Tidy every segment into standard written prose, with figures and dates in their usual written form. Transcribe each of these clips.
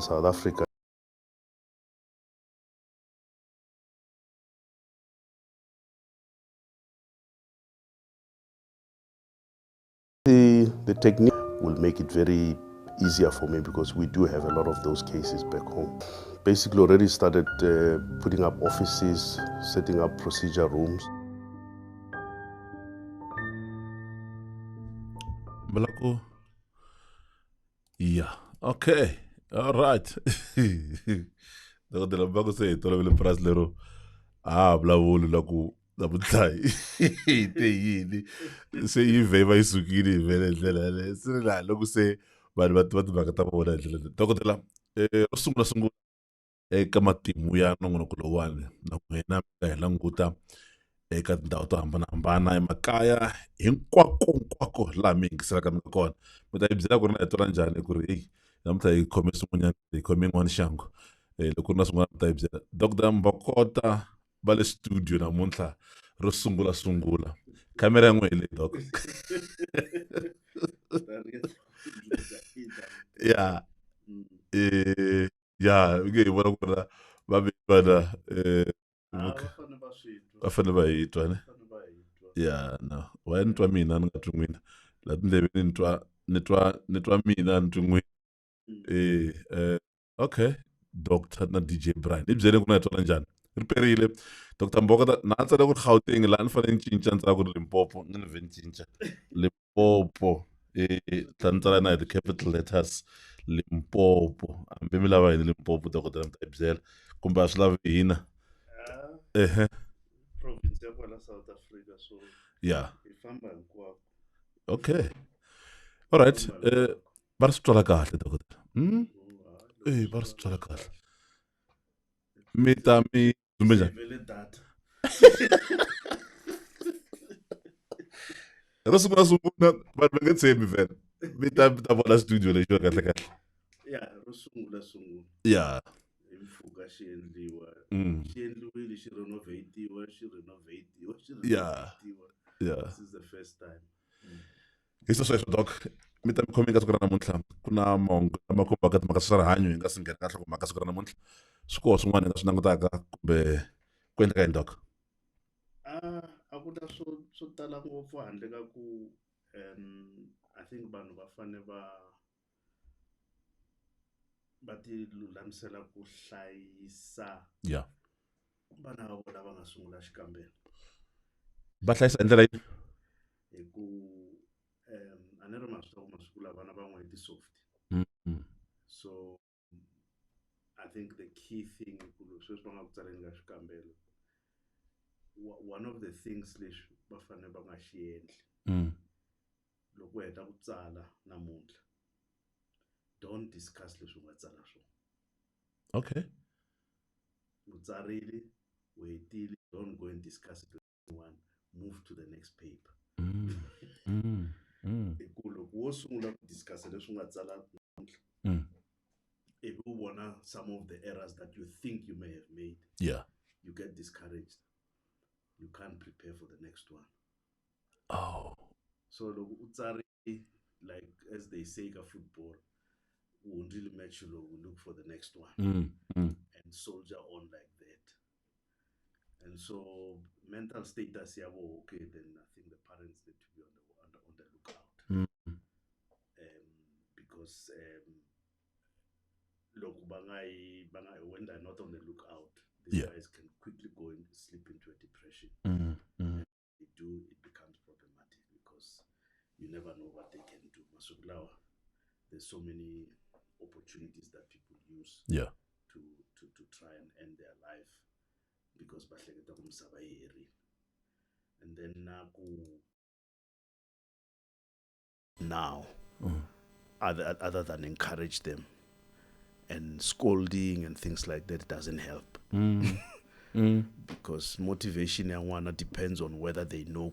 in South Africa. The technique will make it very easier for me because we do have a lot of those cases back home. Basically already started putting up offices, setting up procedure rooms. Malako. Yeah. Okay. All right. Dokotela Mbako se tola vile pras lero. Blavulu laku labutai. Te yini. Se yiveva isukini vele ndlela le. Sila loku se batu bakata bona ndlela. Dokotela sungula eka matimu ya nongonoko lowani na n'wina mi nga hi languta eka tindhawu to hambanahambana emakaya hinkwako laha mi yingiselaka mi nga kona mi ta yi byela ku ri na hi tora njhani ku ri heyi namuntlha hi khome swin'wanyana hi khome yin'wana xangu loko ku ri na swin'wana mi ta yi byela Dr. Mbokota va le studio namuntlha ro sungula khamera ya n'we hi leyi dok ya ya nge hi vona ku ri va ve vana va fanele va hi twa ne ya no wa ni twa mina ni nga twi n'wina laha tindleveni ni twa mina ni twi n'wina okay Dr. na DJ Brian hi byele ku na hi twana njhani ri perile Dr. Mbokota na tsala ku ri Gauteng laha ni fanele ni cinca ni tsala ku ri Limpopo ni vhe ni cinca Limpopo tla ni tsala na hi ti-capital letters Limpopo hambi mi lava yini Limpopo Dokotela mi ta hi byela kumbe a swi lavi hina Province ya kwala South Africa, so yeah hi famba hinkwako. okay all right va ri swi twala kahle Dokotela va ri swi twala kahle mi ta mi dzumbe njhani Vele data. ro sungula vanhu va nge tshembi vhele mi ta vona studio lexiwa kahle Ya ro sungula yeah hi mpfhuka xi endliwa xi endliwile xi renovatiwa Yeah. This is the first time. hi sweswo dok mi ta mi khomi ka siku ra namuntlha ku na mahungu lama kombaka timhaka swa rihanyo hi nga si nghena kahle ku mhaka siku ra namuntlha swi koho swin'wana hi nga swi langutaka kumbe ku endleka yini dok A ku na swo tala ngopfu handle ka ku I think vanhu va fane va ti lulamisela ku hlayisa yeah vana va vona va nga sungula xikambelo va hlayisa hi ndlela yini hi ku a ni ri ma swi tiva ku masiku lawa vana van'wana i ti-soft so I think the key thing ku loko sweswi va nga ku tsaleni ka xikambelo one of the things leswi va fanele va nga xi endli loko u heta ku tsala namuntlha don't discuss leswi u nga tsala swona okay u tsarile u hetile don't go and discuss it with anyone move to the next paper hi ku loko wo sungula ku discuss leswi u nga tsala namuntlha ivi u vona some of the errors that you think you may have made yeah you get discouraged you can't prepare for the next one so loko u tsarile like as they say ka football we won't really match you we look for the next one and soldier on like that and so mental status yabo okay then I think the parents need to be on the lookout because loko when they're not on the lookout these guys can quickly go and slip into a depression and it becomes problematic because you never know what they can do masuku lawa there's so many opportunities that people use to try and end their life because bahleketa ku misava yi herile and then now other than encourage them and scolding and things like that doesn't help because motivation yan'wana depends on whether they know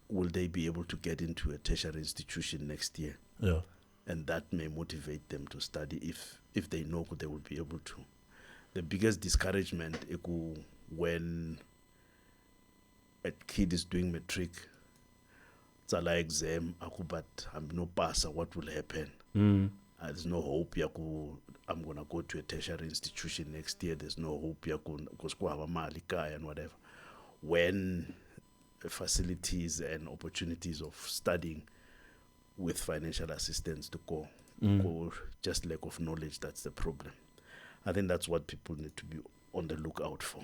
will they be able to get into a tertiary institution next year and that may motivate them to study if they know they will be able to. The biggest discouragement when a kid is doing matric tsala exam but I'm no passer what will happen There's no hope I'm gonna go to a tertiary institution next year. There's no hope because and whatever. When facilities and opportunities of studying with financial assistance to go, just lack of knowledge, that's the problem. I think that's what people need to be on the lookout for.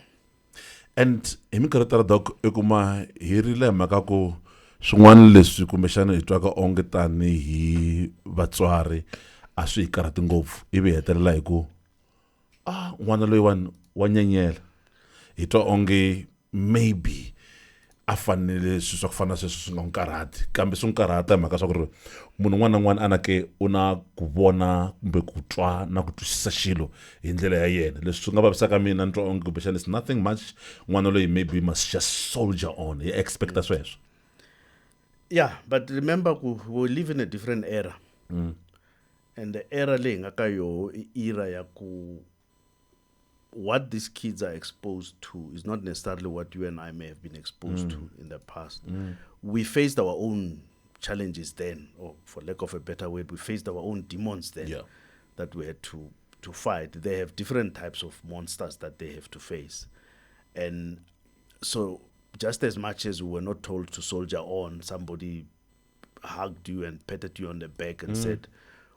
And hi minkarhi tala doc I kuma hi rile mhaka ku swin'wana leswi kumbexana hi twaka onge tani hi vatswari a swi hi karhati ngopfu ivi hi hetelela hi ku n'wana loyiwani wa nyenyela hi twa onge maybe a fanele swilo swa ku fana sweswo swi nga n'wi karhati kambe swi n'wi karhata hi mhaka swa ku ri munhu un'wana na un'wana a nake u na ku vona kumbe ku twa na ku twisisa xilo hi ndlela ya yena leswi swi nga vavisaka mina ni twa onge kumbexana it's nothing much n'wana loyi maybe must just soldier on hi expecta sweswo. Yeah, but remember we live in a different era. And the era leyi nga ka yo era ya ku what these kids are exposed to is not necessarily what you and I may have been exposed to in the past. We faced our own challenges then, or for lack of a better word, we faced our own demons then that we had to fight. They have different types of monsters that they have to face. And so just as much as we were not told to soldier on, somebody hugged you and patted you on the back and said,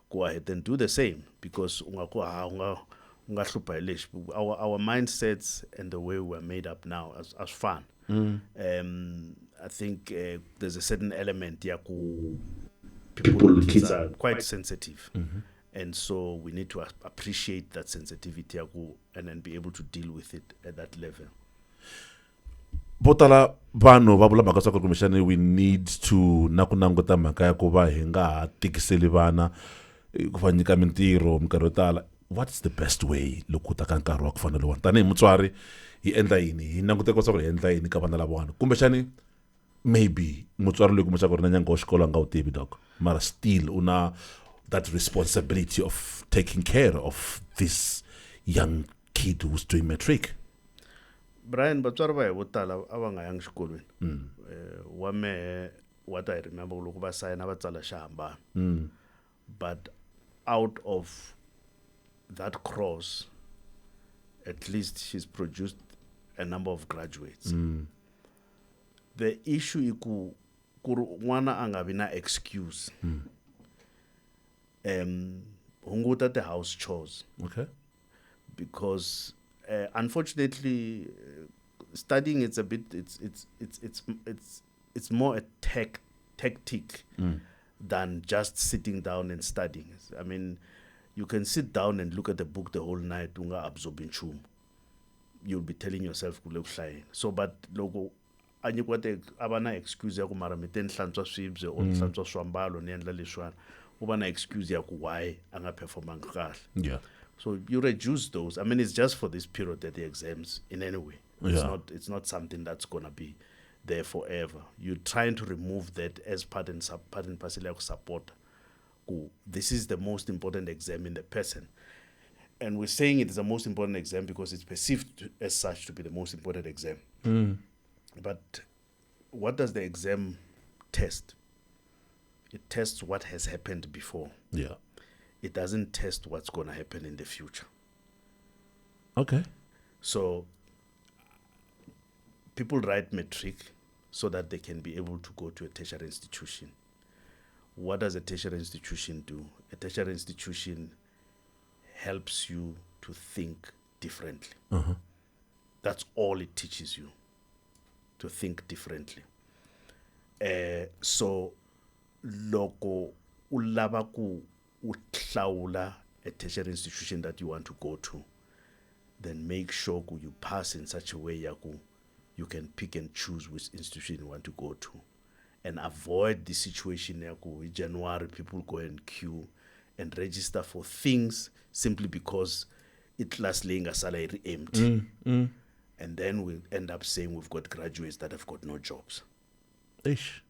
go ahead and do the same, because our mindsets and the way we're made up now as fun. I think there's a certain element kids are quite sensitive. And so we need to appreciate that sensitivity and then be able to deal with it at that level. Botala vanhu va vula mhaka swa ku kumbexani we need to na ku languta mhaka ya ku va hi nga ha tikiseli vana ku va nyika mintirho minkarhi yo tala. What's the best way loko ta ka nkarhi wa ku fana lowani tanihi mutswari hi endla yini hi languteka swa ku hi endla yini ka vana lavawani kumbexani maybe mutswari loyi kumbexana ku ri na nyanga wa xikolo a nga wu tivi doc mara still una that responsibility of taking care of this young kid who's doing matric. Brian, vatswari va hi vo tala a va nga yangi xikolweni. Wa mehe what I remember loko va sayina va tsala xihambana. But out of that cross, at least she's produced a number of graduates. The issue is ku n'wana a nga vi na excuse. Hunguta the house chores. Okay. Because unfortunately, studying it's a bit it's more a tactic than just sitting down and studying. I mean, you can sit down and look at the book the whole night, unga absorbing chum. You'll be telling yourself kulekuhlaye. So but logo anyikwate abana excuse ya ku mara miten hlantswa swibye or hlantswa swambalo ni endla leswana. Ubana excuse ya ku why anga performing kahle. Yeah. So you reduce those. I mean, it's just for this period that the exams in any way. It's not something that's gonna be there forever. You're trying to remove that as part and parcel of support. This is the most important exam in the person. And we're saying it is the most important exam because it's perceived as such to be the most important exam. But what does the exam test? It tests what has happened before. Yeah. It doesn't test what's going to happen in the future. Okay. So people write matric so that they can be able to go to a tertiary institution. What does a tertiary institution do? A tertiary institution helps you to think differently. That's all it teaches you, to think differently. So loko ulava ku uhlawula a tertiary institution that you want to go to, then make sure you pass in such a way you can pick and choose which institution you want to go to, and avoid the situation in January people go and queue and register for things simply because it lasts laying a salary empty. And then we'll end up saying we've got graduates that have got no jobs. Ish.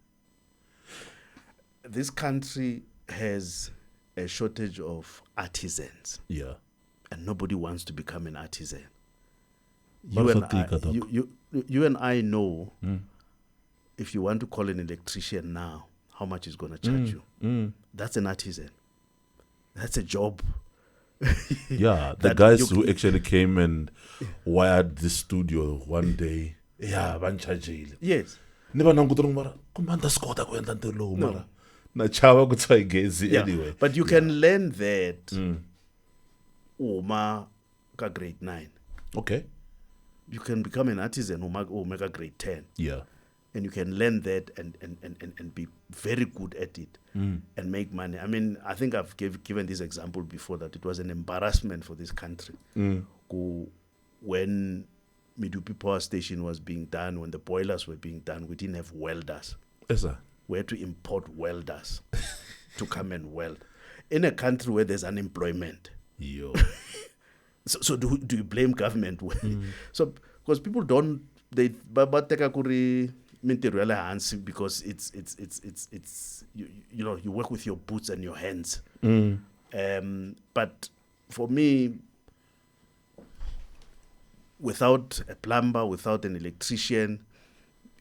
This country has a shortage of artisans. Yeah. And nobody wants to become an artisan. You and I know if you want to call an electrician now, how much is going to charge you. That's an artisan. That's a job. Yeah, the guys who actually came and wired the studio one day. Yeah, banchajile. Yes. Niba nangutong mara, kumanda skota ko endla ntirho lowu mara. Na chava ku tshwa gezi anyway. But you can learn that uma ka grade 9. Okay. You can become an artisan who make a grade 10. Yeah. And you can learn that and be very good at it and make money. I mean, I think I've given this example before that it was an embarrassment for this country. When Medupi Power Station was being done, when the boilers were being done, we didn't have welders. Yes, sir. We had to import welders to come and weld. In a country where there's unemployment. Yo. So do you blame government? So because people don't, they bateka kuri mintiru yale hansi because it's you know, you work with your boots and your hands. But for me, without a plumber, without an electrician,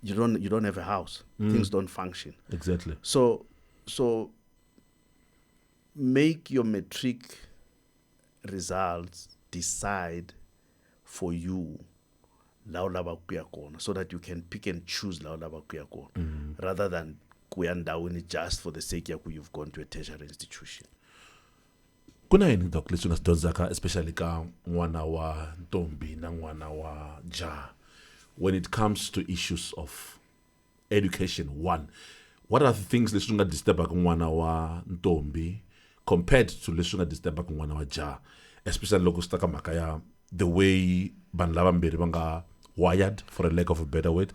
you don't have a house. Things don't function. Exactly. So make your matric results decide for you so that you can pick and choose rather than just for the sake of you've gone to a tertiary institution. Kuna yini doc leswi nga swi especially ka n'wana wa ntombi na n'wana wa jaha when it comes to issues of education? One, what are the things leswi nga disturba ka n'wana wa ntombi compared to leswi nga disturba ka n'wana wa jaha, especially loko swi ta ka mhaka ya the way vanhu lava mbirhi va nga wired, for a lack of a better word?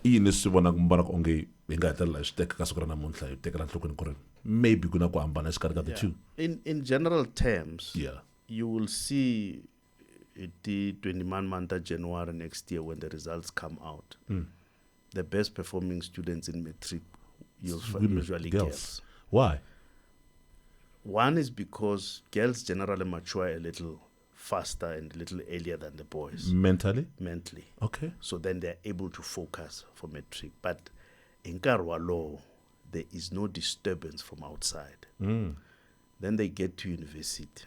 I yini swi vona ku onge hi nga hetelela hi swi teka ka siku ra namuntlha hi tekela nhlokweni ku ri maybe kuna ku hambana exikarhi ka the two? In general terms, yeah, you will see the 21 month of January next year when the results come out. The best performing students in matric usually girls. Why? One is because girls generally mature a little faster and a little earlier than the boys. Mentally? Okay. So then they're able to focus for matric. But in Karwalo, there is no disturbance from outside. Then they get to university.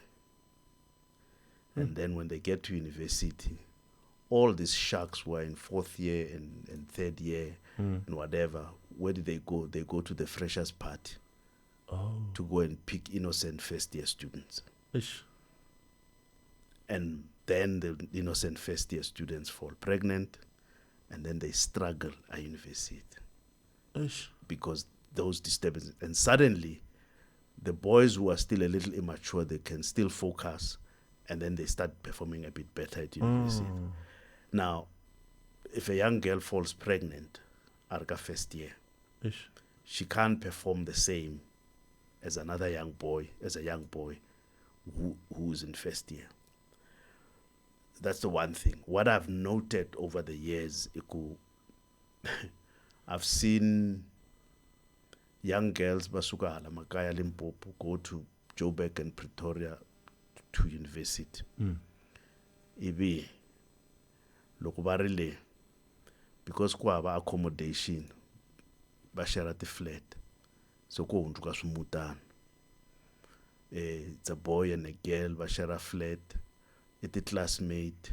And then when they get to university, all these sharks were in fourth year and third year and whatever. Where did they go? They go to the freshers party to go and pick innocent first year students. Ish. And then the innocent first year students fall pregnant and then they struggle at university. Ish. Because those disturbances. And suddenly, the boys who are still a little immature, they can still focus and then they start performing a bit better at university. Now, if a young girl falls pregnant at first year, Ish. she can't perform the same as another young boy, who's in first year. That's the one thing. What I've noted over the years, I've seen young girls basuka hala makaya Limpopo go to Joburg and Pretoria to university. Ibi loko ba rile because ku hava accommodation ba share the flat, so ko hunduka swimutana. It's a boy and a girl ba share a flat. It's a classmate,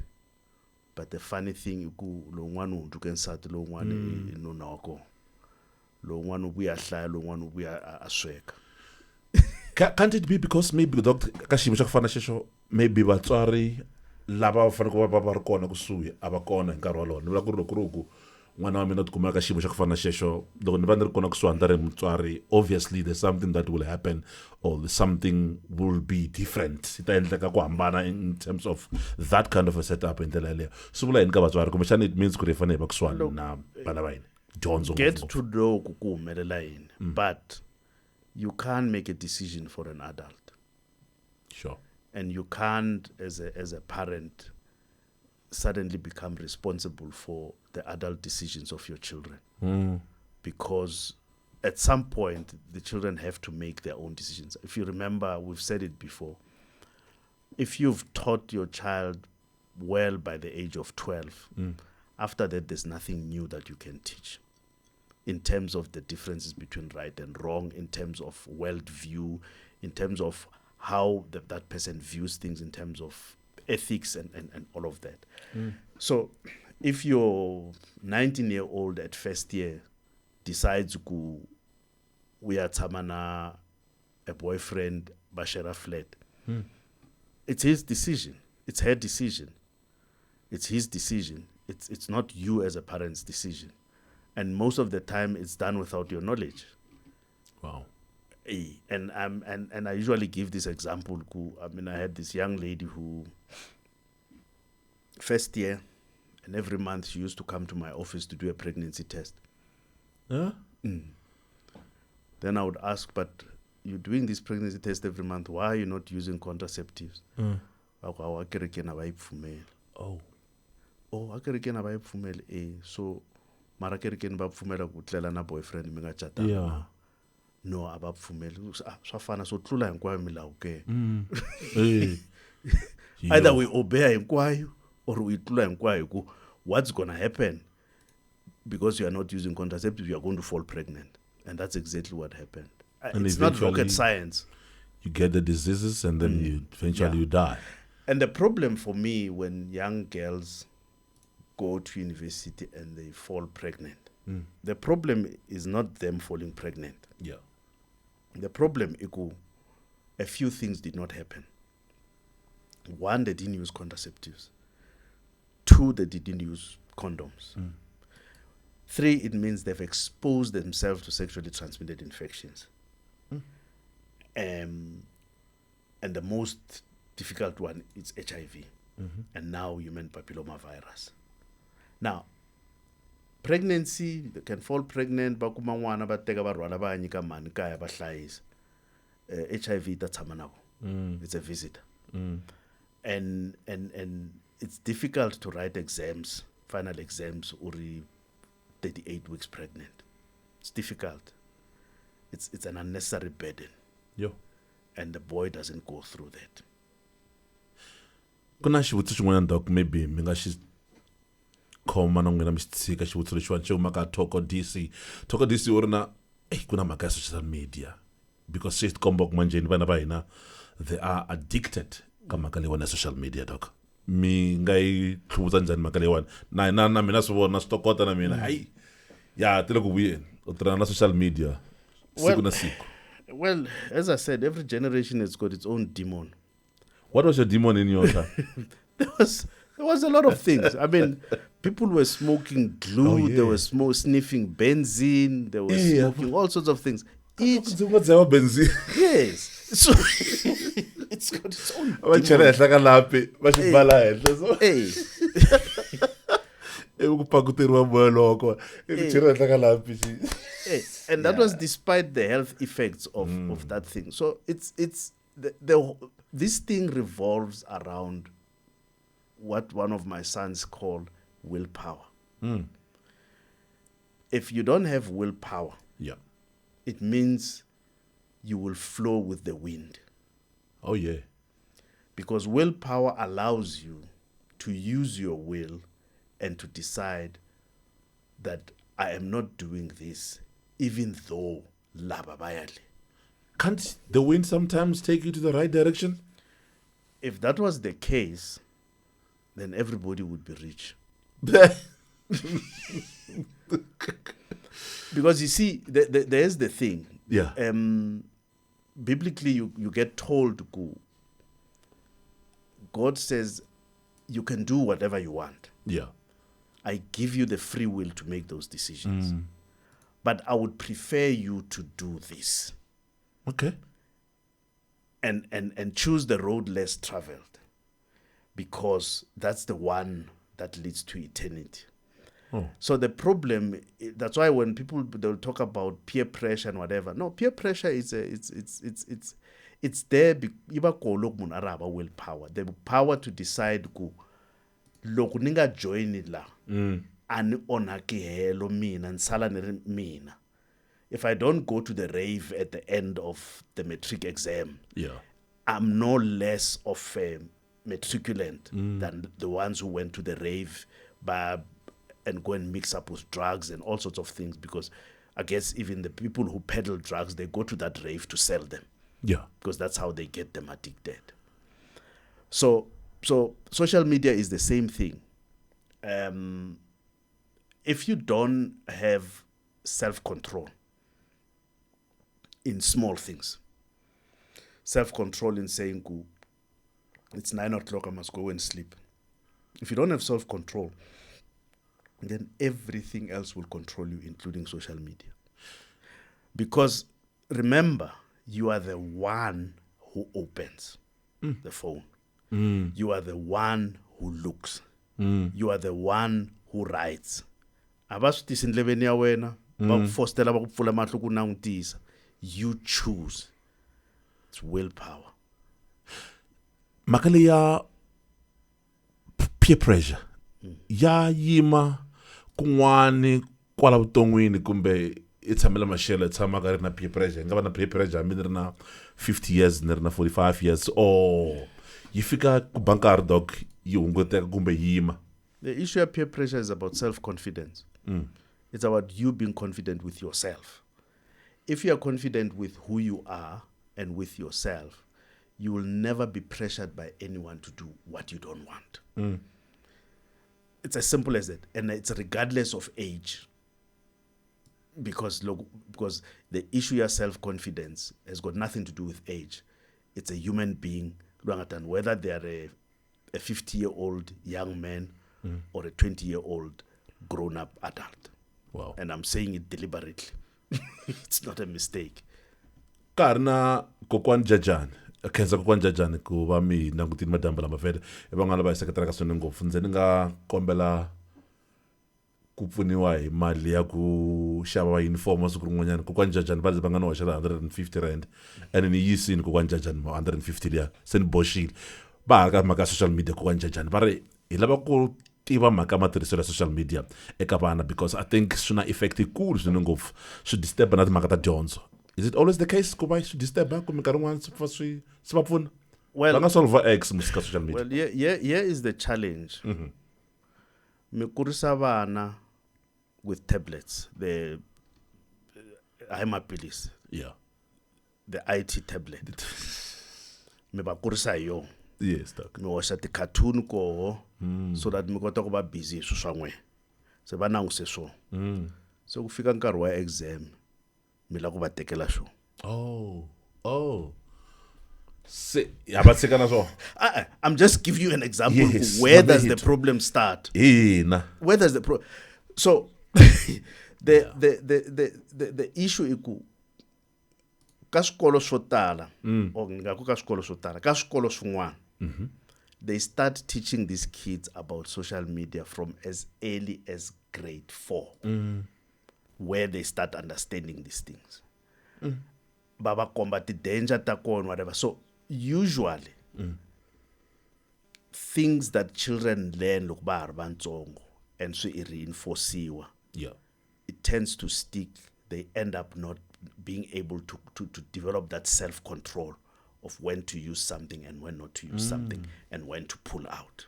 but the funny thing is lo n'wana hunduka nsati lo n'wana nuna wako, lo n'wana ubuya hlaya, lo n'wana ubuya asweka. Can't it be because maybe doctor ka xiyimo xa ku fana xexo maybe vatswari lava va fanele va ri kona kusuhi a va kona hi nkarhi wolowo? Ni vula ku ri loko ri ku n'wana wa mina ti kumeka ka xiyimo xa ku fana xexo, loko ni va ni ri kona kusuhani ta ri mutswari, obviously there's something that will happen or something will be different. Swi ta endleka ku hambana in terms of that kind of a setup in ndlela yaleyo. Swi vula yini ka vatswari kumbexana it means ku ri hi fanele hi va kusuhani na vana va hina dyondzo? Get to know ku humelela yini, but you can't make a decision for an adult. Sure. And you can't, as a parent, suddenly become responsible for the adult decisions of your children. Because at some point, the children have to make their own decisions. If you remember, we've said it before. If you've taught your child well by the age of 12, after that, there's nothing new that you can teach in terms of the differences between right and wrong, in terms of worldview, in terms of how that person views things in terms of ethics and all of that. So if your 19-year-old at first year decides to we are tamana a boyfriend bashara flat, it's his decision, it's her decision, it's his decision, it's not you as a parent's decision, and most of the time it's done without your knowledge. Wow. And I usually give this example. I mean, I had this young lady who first year, and every month she used to come to my office to do a pregnancy test. Huh? Then I would ask, but you're doing this pregnancy test every month, why are you not using contraceptives? Oh. So mara kerekeni ba pfumela ku tlela na boyfriend mi nga Yeah. chatanga. No, abapfumeli. Swa fana so tlula hinkwayo milawu ke. Hey. Either Yo. we obey hinkwayo or we tlula hinkwayo ku what's going to happen because you are not using contraceptives, you are going to fall pregnant. And that's exactly what happened. And it's not eventually rocket science. You get the diseases and then you eventually you die. And the problem for me when young girls go to university and they fall pregnant, the problem is not them falling pregnant. Yeah. The problem is a few things did not happen. One, they didn't use contraceptives. Two, they didn't use condoms. Three, it means they've exposed themselves to sexually transmitted infections. And the most difficult one is HIV. And now human papillomavirus. Now, pregnancy, they can fall pregnant, bakumangwana bateka barwala ba nyika mani kaya ba hlayisa. HIV tatshama nabo. It's a visitor. And it's difficult to write exams, final exams, uri 38 weeks pregnant. It's difficult. It's an unnecessary burden. Yo. And the boy doesn't go through that. Kuna xivutiso xin'wana doc maybe mi nga xi khoma na n'wina mi xi tshika xivutiso lexiwani xo huma ka Toko DC u ri na ku na mhaka ya social media because se ti komba ku manjeni vana va hina they are addicted ka mhaka leyiwani ya social media doc mi nga yi hluvutsa njhani mhaka leyiwani na mina swi vona swi tokota na mina hayi ya ti le ku vuyeni u tirhana na social media siku na siku. Well, as I said, every generation has got its own demon. What was your demon in your time? There was a lot of things. I mean, people were smoking glue, they were sniffing benzene, they were smoking all sorts of things. Yes. So it's got its own and that was despite the health effects of that thing. So it's this thing revolves around what one of my sons called willpower. If you don't have willpower, it means you will flow with the wind. Oh yeah. Because willpower allows you to use your will and to decide that I am not doing this, even though lababayale. Can't the wind sometimes take you to the right direction? If that was the case, then everybody would be rich. Because you see, there's the thing. Yeah. Biblically, you get told, God says, you can do whatever you want. Yeah. I give you the free will to make those decisions. But I would prefer you to do this. Okay. And choose the road less traveled. Because that's the one that leads to eternity. So the problem, that's why when people they'll talk about peer pressure and whatever. No, peer pressure is it's there. Willpower, the power to decide loko ni nga join la ani onakihelo mina nsala ni ri mina. If I don't go to the rave at the end of the matric exam, I'm no less of a matriculant than the ones who went to the rave and go and mix up with drugs and all sorts of things, because I guess even the people who peddle drugs, they go to that rave to sell them. Yeah. Because that's how they get them addicted. So social media is the same thing. If you don't have self-control in small things, self-control in saying, it's 9 o'clock, I must go and sleep. If you don't have self-control, then everything else will control you, including social media. Because remember, you are the one who opens the phone. You are the one who looks. You are the one who writes. You choose. It's willpower. Makale ya peer pressure ya yima kun'wani kwala vuton'wini kumbe I tshamela maxelo I tshama ka ri na peer pressure nga va na peer pressure hambi ni ri na 50 years ni ri na 45 years or yi fika ku ba nkarhi dok yi hunguteka kumbe yima. The issue of peer pressure is about self-confidence. It's about you being confident with yourself. If you are confident with who you are and with yourself, you will never be pressured by anyone to do what you don't want. It's as simple as that. And it's regardless of age. Because the issue of self-confidence has got nothing to do with age. It's a human being, whether they are a 50-year-old young man or a 20-year-old grown-up adult. Wow. And I'm saying it deliberately. It's not a mistake. Karna kokwan jajani. Khensa kokwan jajani ku va mi langutini madamba lama vele I van'wana va hi seketela ka swona ngopfu ndzi ni nga kombela ku pfuniwa hi mali ya ku xava uniform siku rin'wanyana kokwan jajani va nga ni hoxela 150 rand and ni yisini kokwan jajani 150 liya se ni boxile va ha ka mhaka social media kokwan jajani va ri hi lava ku tiva mhaka matirhiselo ya social media eka vana because I think swi na effect yikulu swinene ngopfu swi disturb na timhaka ta dyondzo. Is it always the case ku va swi disturb ku minkarhi yin'wana swi va pfuna? Well, va nga solve X musika social media. Well, here is the challenge. Mi kurisa vana with tablets, the police. Yeah. The IT tablet. Mi ba kurisa yo. Yes, doc. Mi washa ti cartoon ko so that mi kota ku ba busy swi swa n'we. Se va nanguse so. So ku fika nkarhi wa exam mi la ku va tekela swo. Oh. Se ya ba tsekana so. I'm just giving you an example. Yes, Where does the problem start? Where does the problem? So the issue iku ka swikolo swo tala or ngaku ka swikolo swo tala ka swikolo swin'wana they start teaching these kids about social media from as early as grade 4 where they start understanding these things. Baba combat the danger ta kona whatever. So usually things that children learn look ba bantsongo and so it reinforceiwa. Yeah. It tends to stick. They end up not being able to develop that self-control of when to use something and when not to use something and when to pull out.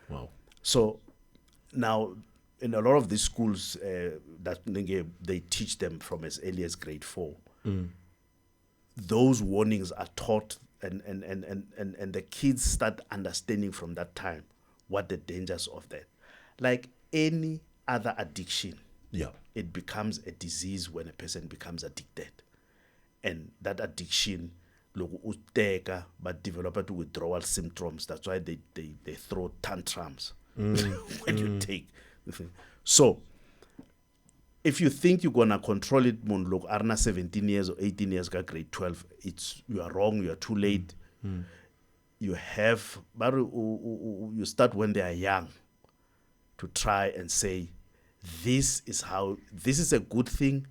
Wow. So now in a lot of these schools that they teach them from as early as grade 4, those warnings are taught and the kids start understanding from that time what the dangers of that. Like any other addiction, it becomes a disease when a person becomes addicted. And that addiction, but develop withdrawal symptoms. That's why they throw tantrums when you take the thing. So, if you think you're going to control it, look, Arna 17 years or 18 years, grade 12, you are wrong, you are too late. You start when they are young to try and say, this is a good thing,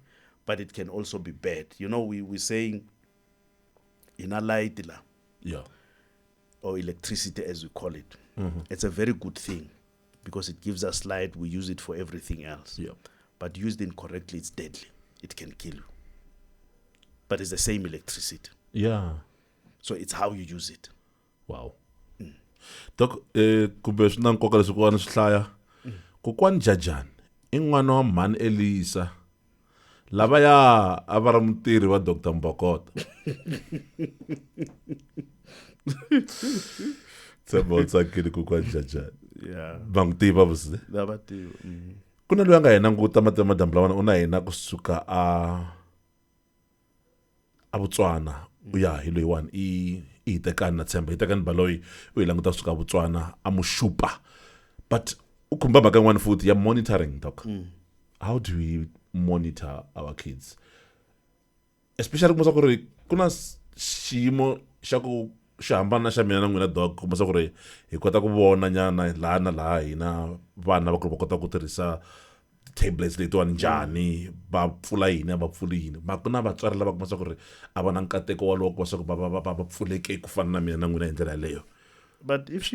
but it can also be bad. You know, we're saying, in a light, or electricity as we call it, it's a very good thing because it gives us light. We use it for everything else. But used incorrectly, it's deadly. It can kill you. But it's the same electricity. So it's how you use it. Wow. Doc, kumbe swi na nkoka leswi kokwana swi hlaya. Kokwana Jajani I n'wana wa mhani Elisa lavaya a va ri mutirhi wa Dr. Mbokota tshemba u tsakile kokwana njhanjhani va n'wi tiva vusi ku na loyi a nga hi languta madambu lawana u na hina kusuka a Botswana u ya hi loyiwani i hi tekani na tshemba hi tekani baloyi u hi languta kusuka a Botswana a Mushupa but u khumba mhaka yin'wana futhi ya monitoring doc how do we monitor our kids especially kuma ku ri ku na xiyimo xa ku xi hambana xa mina na n'wina doc kuma ku ri hi kota ku vona nyana laha na laha hina vana va ku ri va kota ku tirhisa tablets letiwani njhani va pfula yini a va pfuli yini ma ku na vatswari lava kuma ku ri a va na nkateko walowo kuma ku va pfuleke ku fana na mina na n'wina hi ndlela yaleyo. But if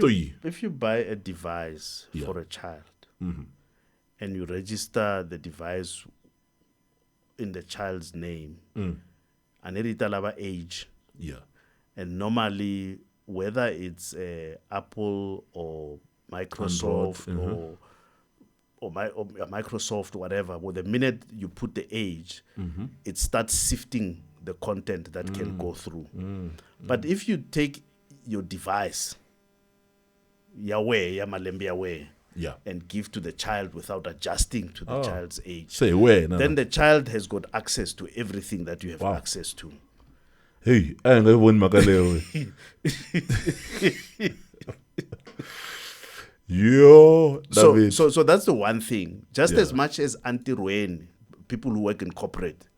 you buy a device for a child and you register the device in the child's name, and it is age, and normally whether it's Apple or Microsoft Android, or Microsoft, whatever, well, the minute you put the age, it starts sifting the content that can go through. But if you take your device, and give to the child without adjusting to the child's age, then the child has got access to everything that you have access to. Hey, I ain't going to Yo, so that's the one thing. Just as much as Auntie Ruane, people who work in corporate,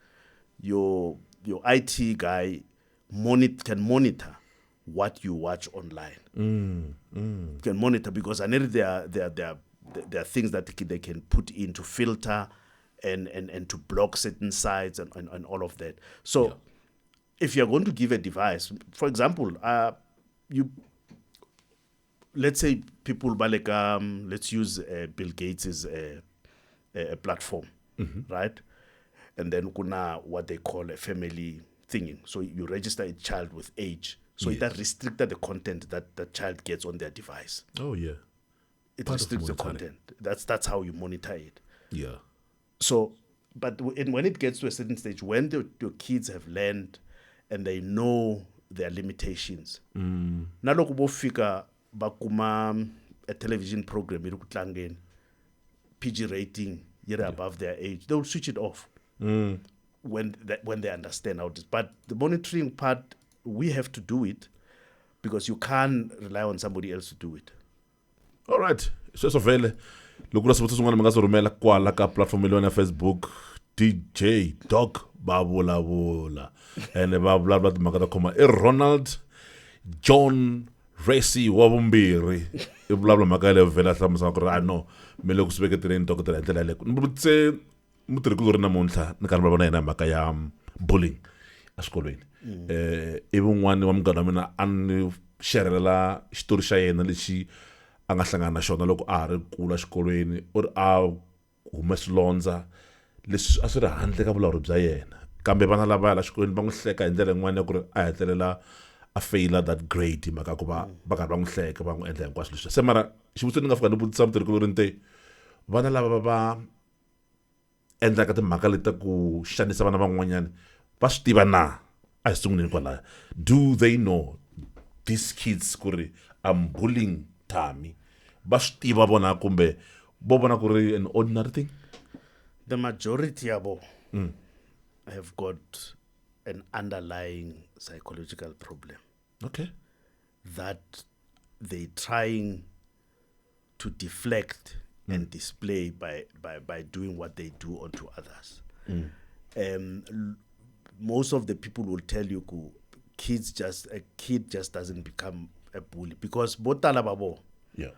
your IT guy can monitor what you watch online. Can monitor because I know there are things that they can put in to filter and to block certain sites and all of that. So if you're going to give a device, for example, let's say people like let's use Bill Gates' platform, right? And then kuna what they call a family thingy. So you register a child with age. So it restricted the content that the child gets on their device. Oh yeah, it restricts the content. That's how you monitor it. Yeah. So, but when it gets to a certain stage, when your kids have learned and they know their limitations, naloko bofika bakuma a television program irukutlangeni PG rating above their age, they'll switch it off when they understand how it is. But the monitoring part, we have to do it because you can't rely on somebody else to do it. All right. So vele loko la swivutiso swin'wana mi nga swi rhumela kwala ka platform leyi ya Facebook DJ Doc va vulavula ene va vulavula timhaka ta khoma i Ronald John Racy wa vumbirhi i vulavula mhaka leyo vhela a hlamusela ku ri no mi le ku swi veketeleni dokotela hi ndlela yaleyo ni vutise mutirhikulori namuntlha ni karhi va vona yena mhaka ya bullying eswikolweni ivi un'wana wa munghana wa mina a ni xerhelela xitori xa yena lexi a nga hlangana na xona loko a ha ri kula xikolweni u ri a hume swilondza leswi a swi ri handle ka vulawuri bya yena kambe vana lavaya la xikolweni va n'wi hleka hi ndlela yin'wana ya ku ri a hetelela a faila that grade mhaka ku va karhi va n'wi hleka va n'wi endla hinkwaswo leswi se mara xivutiso ni nga fika ni vutisa mutirhikulori ni te vana lava va endlaka timhaka leti ta ku xanisa vana van'wanyana va swi tiva na a hi sunguleni kwalaya do they know these kids ku ri I'm bullying Tami va swi tiva vona kumbe vo vona ku ri an ordinary thing? The majority yabo have got an underlying psychological problem. Okay. That they trying to deflect and display by doing what they do onto others. Most of the people will tell you a kid just doesn't become a bully because botala babo. Yeah.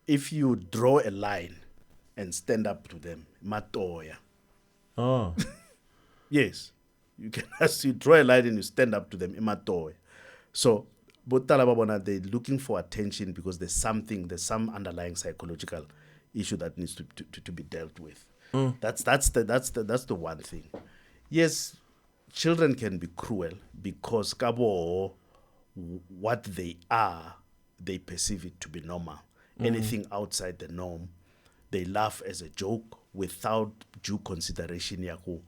If you draw a line and stand up to them, matoya. Oh. Yes. You can as you draw a line and you stand up to them, imatoya. So botala babona, they're looking for attention because there's some underlying psychological issue that needs to be dealt with. That's the one thing. Yes, children can be cruel because kabo what they are, they perceive it to be normal. Anything outside the norm, they laugh as a joke without due consideration yaku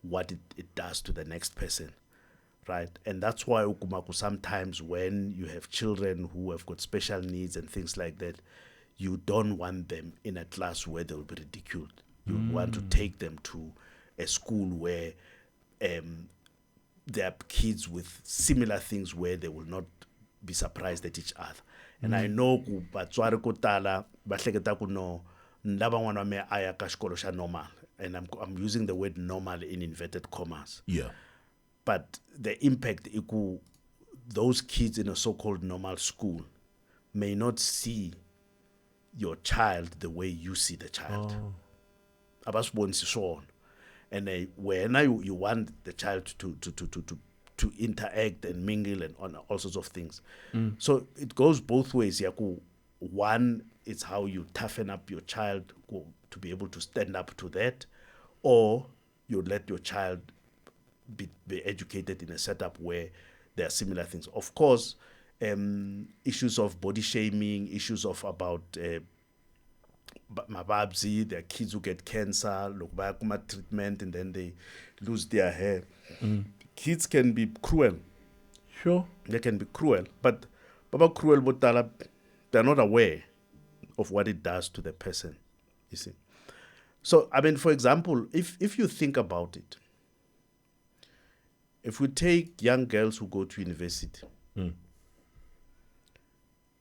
what it does to the next person, right? And that's why ukumaku, sometimes when you have children who have got special needs and things like that, you don't want them in a class where they'll be ridiculed. You want to take them to a school where there are kids with similar things where they will not be surprised at each other. And I know vatswari ko tala va hleketa ku no ni lava n'wana wa me a ya ka xikolo xa normal, and I'm using the word normal in inverted commas. Yeah. But the impact iku, those kids in a so-called normal school may not see your child the way you see the child. Abasibonisi swona. And when you want the child to interact and mingle and on all sorts of things. So it goes both ways. Yaku. One, it's how you toughen up your child to be able to stand up to that, or you let your child be educated in a setup where there are similar things. Of course, issues of body shaming, issues of about mababzi, there are kids who get cancer, look back treatment, and then they lose their hair. Kids can be cruel. Sure. They can be cruel, but baba cruel botala, they're not aware of what it does to the person, you see. So, I mean, for example, if you think about it, if we take young girls who go to university,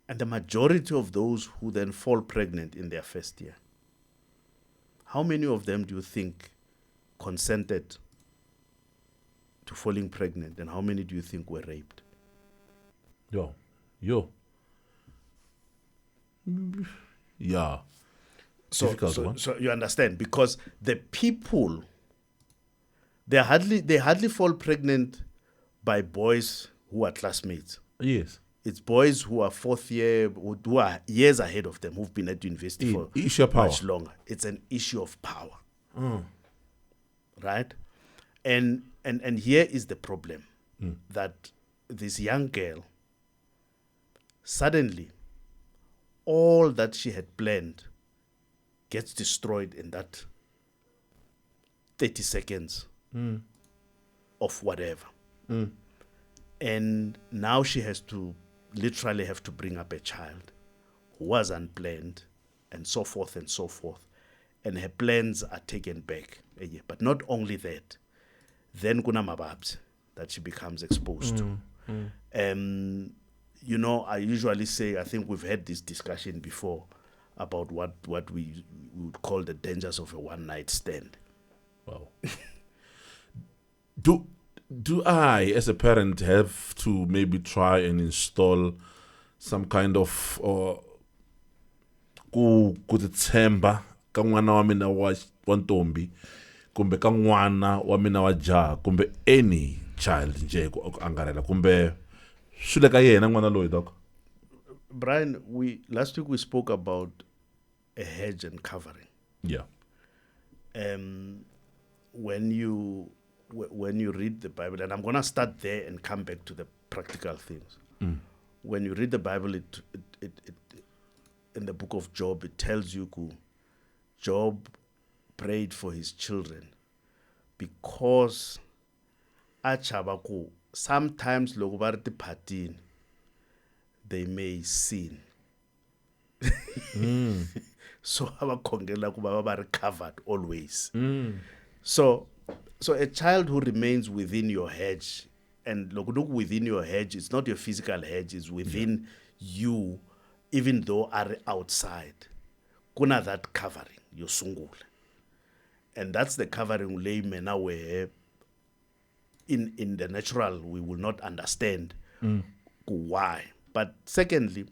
and the majority of those who then fall pregnant in their first year, how many of them do you think consented to falling pregnant, and how many do you think were raped? Yo. Yeah. So you understand, because the people, they hardly fall pregnant by boys who are classmates. Yes. It's boys who are fourth year, who are years ahead of them, who've been at university for much longer. It's an issue of power. Right? And here is the problem, that this young girl, suddenly, all that she had planned gets destroyed in that 30 seconds of whatever. And now she has to literally have to bring up a child who was unplanned, and so forth and so forth. And her plans are taken back. But not only that, then kuna mababs that she becomes exposed to. You know, I usually say, I think we've had this discussion before about what we would call the dangers of a one-night stand. Wow. Do I, as a parent, have to maybe try and install some kind of ku titshemba ka n'wana wa mina wa ntombi, kumbe ka n'wana wa mina wa jaha, kumbe any child nje ku angarela, kumbe swile ka yena n'wana loyi doc? Brian, last week we spoke about a hedge and covering. Yeah. When you read the Bible, and I'm going to start there and come back to the practical things. When you read the Bible, it in the book of Job, it tells you Job prayed for his children because achabaku sometimes lokubarti patin they may sin. So abakongela kuba baba covered always. So a child who remains within your hedge, and look within your hedge, it's not your physical hedge, it's within you, even though are outside. Kuna that covering, your sungula. And that's the covering layman where in the natural we will not understand why. But secondly,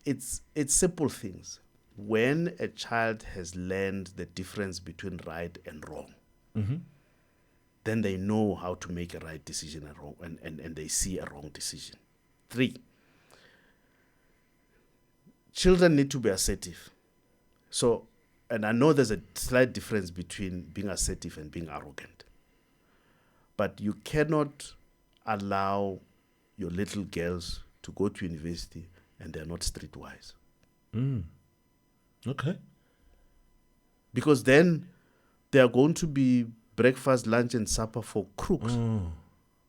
it's simple things. When a child has learned the difference between right and wrong, then they know how to make a right decision and they see a wrong decision. 3, children need to be assertive. So, and I know there's a slight difference between being assertive and being arrogant. But you cannot allow your little girls to go to university and they're not streetwise. Okay. Because then they are going to be breakfast, lunch, and supper for crooks.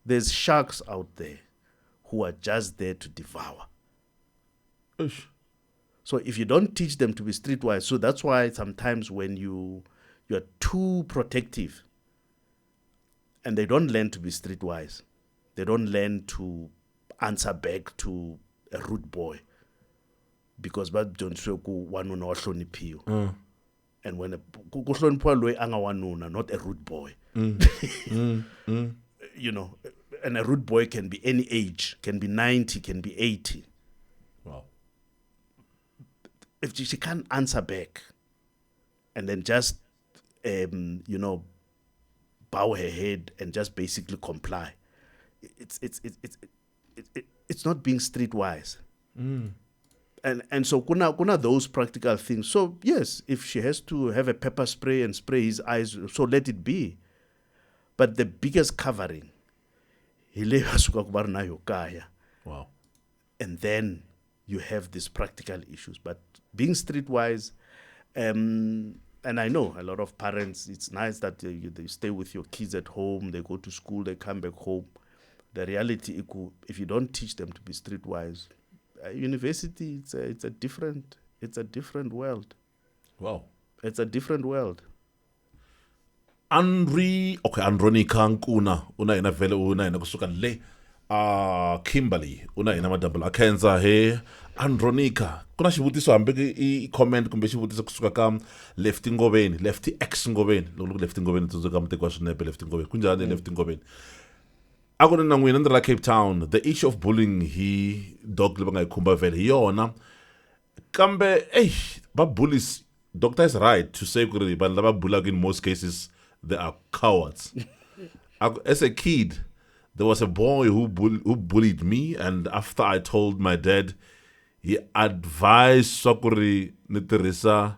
There's sharks out there who are just there to devour. Ish. So if you don't teach them to be streetwise, so that's why sometimes when you're too protective and they don't learn to be streetwise, they don't learn to answer back to a rude boy because but don't show wanuna ohloniphiwe. And when kuhloniphiwa loyi anga wanuna, not a rude boy. You know, and a rude boy can be any age, can be 90, can be 80. Wow. If she can't answer back and then just you know, bow her head and just basically comply, it's not being streetwise. And so kuna those practical things. So yes, if she has to have a pepper spray and spray his eyes, so let it be. But the biggest covering, Wow. and then you have these practical issues. But being streetwise, and I know a lot of parents, it's nice that they stay with your kids at home, they go to school, they come back home. The reality, if you don't teach them to be streetwise, university, it's a different world. Wow. It's a different world. Andronica Nkuna, una ina vele una ina kusuka le. Kimberly, una ina madouble akenza he. Andronica, kuna xivutiso hambi I comment kumbe xivutiso kusuka ka Lefty Ngobeni, Lefty X Ngobeni, loko Lefty Ngobeni tsundzuka muteki wa swinepe Lefty Ngobeni. Kunjani Lefty Ngobeni? Ako ni n'wina ndzi ra Cape Town, the issue of bullying hi dog leyi va nga yi khumba vele hi yona. Kambe ba bullies, doctor is right to say ku ri vanhu lava bulaka in most cases they are cowards. As a kid, there was a boy who bullied me, and after I told my dad, he advised swa ku ri ni tirhisa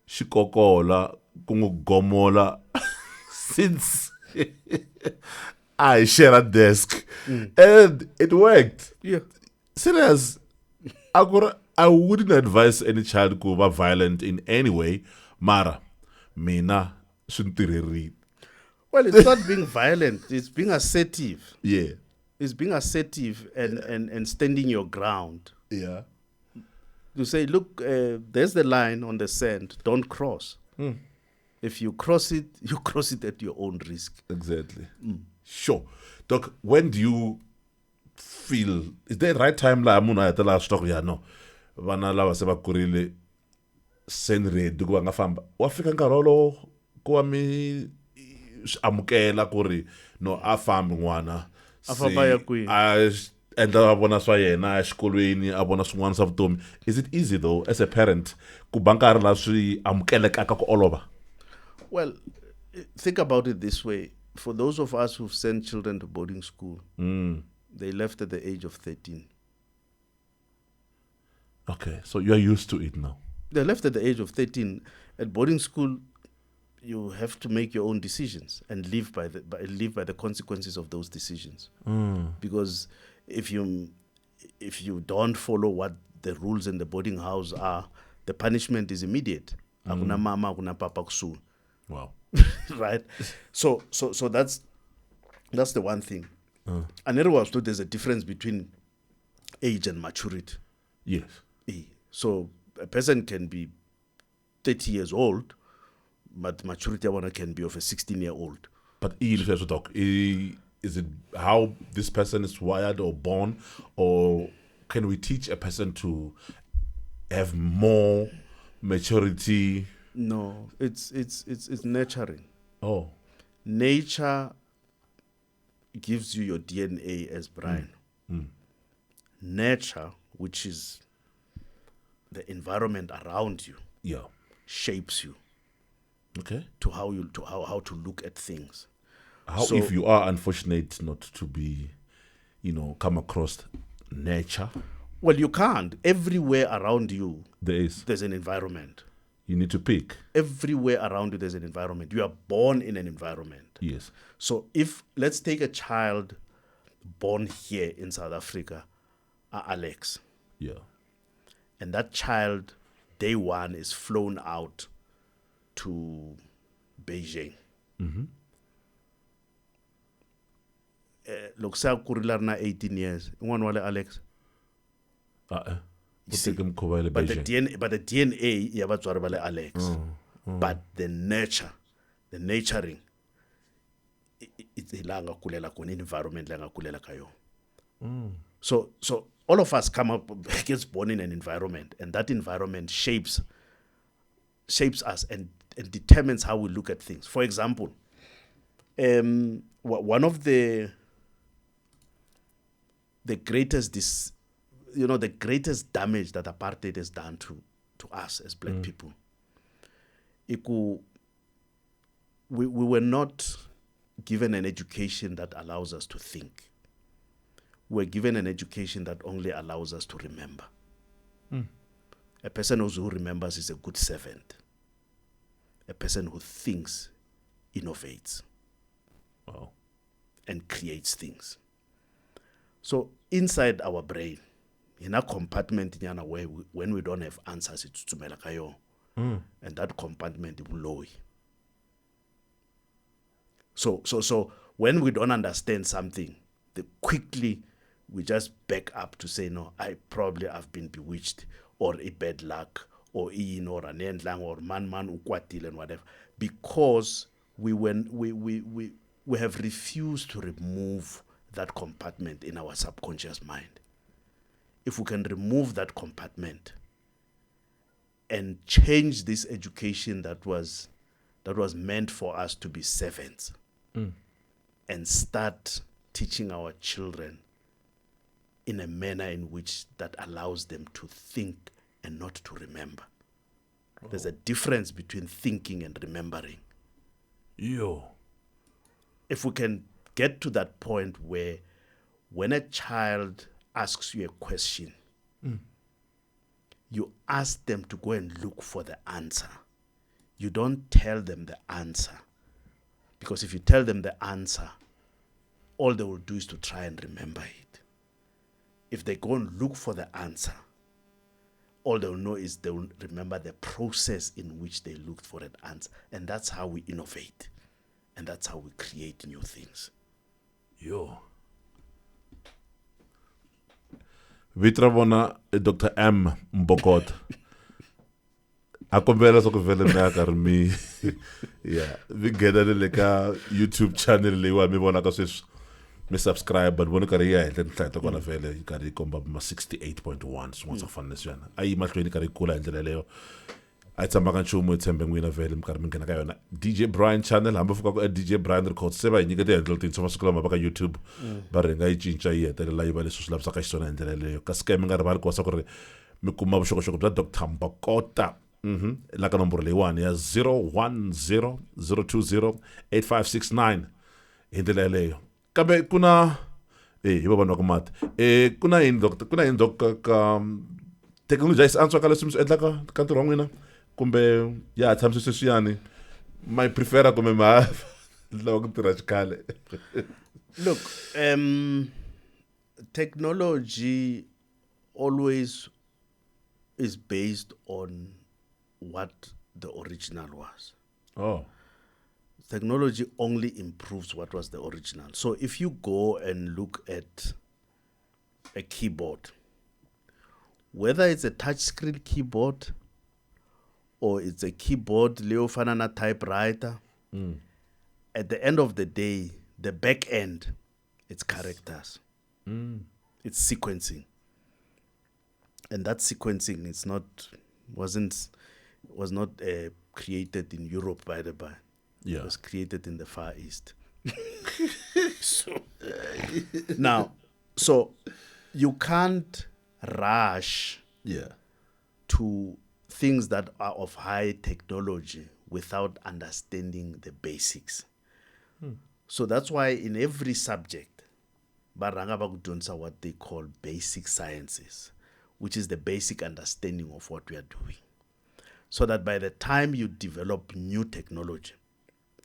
xikokola ku n'wi gomola since I share a desk. And it worked. Yeah. Serious. I wouldn't advise any child to be violent in any way. Mara, mina shuntiriri. Well, it's not being violent. It's being assertive. Yeah. It's being assertive and standing your ground. Yeah. You say, look, there's the line on the sand. Don't cross. If you cross it at your own risk. Exactly. Sure. Doc, when do you feel, is there the right time la muna ya tela stock ya no? Vana lava se va kurile senre duku va nga famba. Wa fika nkarolo ku mi amukela ku ri no a fambi n'wana. A famba ya kwihi? A endla va vona swa yena exikolweni, a vona swin'wana swa vutomi. Is it easy though as a parent ku ba nkarhi la swi amukelekaka ku olova? Well, think about it this way. For those of us who've sent children to boarding school, they left at the age of 13. Okay, so you're used to it now. They left at the age of 13. At boarding school, you have to make your own decisions and live by the consequences of those decisions. Because if you don't follow what the rules in the boarding house are, the punishment is immediate. Akuna mama, akuna papa kusu. Wow. Right? So that's the one thing. And everyone knows there's a difference between age and maturity. Yes. So a person can be 30 years old, but maturity one can be of a 16-year-old. But is it how this person is wired or born, or can we teach a person to have more maturity? No, it's nurturing. Oh. Nature gives you your DNA as Brian. Nature, which is the environment around you, shapes you. Okay. To how to look at things. How if you are unfortunate not to be, come across nature? Well, you can't. Everywhere around you, there's an environment. You need to pick. Everywhere around you, there's an environment. You are born in an environment. Yes. So let's take a child born here in South Africa, Alex. Yeah. And that child, day one, is flown out to Beijing. Loko se a kurile na 18 years n'wana wa le Alex You see, but the DNA ya vatswari va le Alex but the nurturing it's la nga kulela kona environment la nga kulela ka yona. So all of us come up gets born in an environment, and that environment shapes us and determines how we look at things. For example, one of the greatest the greatest damage that apartheid has done to us as black people. We were not given an education that allows us to think. We're given an education that only allows us to remember. A person who remembers is a good servant. A person who thinks innovates. Wow. And creates things. So inside our brain, in a compartment where when we don't have answers, it's to and that compartment will low. So when we don't understand something, quickly we just back up to say, no, I probably have been bewitched, or a bad luck, or or an endlang, or man ukwatil and whatever, because we have refused to remove that compartment in our subconscious mind. If we can remove that compartment and change this education that was meant for us to be servants, and start teaching our children in a manner in which that allows them to think and not to remember. Oh. There's a difference between thinking and remembering. If we can get to that point where when a child asks you a question, you ask them to go and look for the answer. You don't tell them the answer. Because if you tell them the answer, all they will do is to try and remember it. If they go and look for the answer, all they'll know is they will remember the process in which they looked for an answer. And that's how we innovate. And that's how we create new things. Vitravona Dr. M. Mbokot. Akombela soko vele na karmi. Yeah, vi geda le ka YouTube channel lewa mi vona ka sweswi. Mi subscribe but vona kari ya henhla nhlata kona vele kari komba ma 68.1 swin'wana swo fana leswiyana. Ayi mahlweni kari kula hi ndlela leyo. A tsama ka nchumu hi tshembe n'wina vele mi karhi mi nghena ka yona DJ Brian channel hambi fuka ku DJ Brian Records se va hi nyikete hendlela tintshwa masiku lama va ka YouTube va ringa yi cinca yi hetelela yi va leswi swi lavisaka xiswona hi ndlela leyo kasi ke mi nga rivali ku wasa ku ri mi kuma vuxokoxoko bya Dr. Mbokota la ka nomboro leyiwani ya 010 020 8569 hi ndlela yaleyo kambe ku na hi va vanhu va ku mati ku na yini doctor ka technology yi antswa ka leswi mi swi endlaka ka ntirho wa n'wina kumbe ya tshamisa sweswiyani my prefera kumbe ma lawa ku tirha xikhale. Look, technology always is based on what the original was. Technology only improves what was the original. So if you go and look at a keyboard, whether it's a touchscreen keyboard or it's a keyboard leo fana na typewriter, at the end of the day, the back end, it's characters. It's sequencing. And that sequencing was not created in Europe, by the by. Yeah. It was created in the Far East. Now, so you can't rush to things that are of high technology without understanding the basics. So that's why in every subject, baranga bakudonsa what they call basic sciences, which is the basic understanding of what we are doing. So that by the time you develop new technology,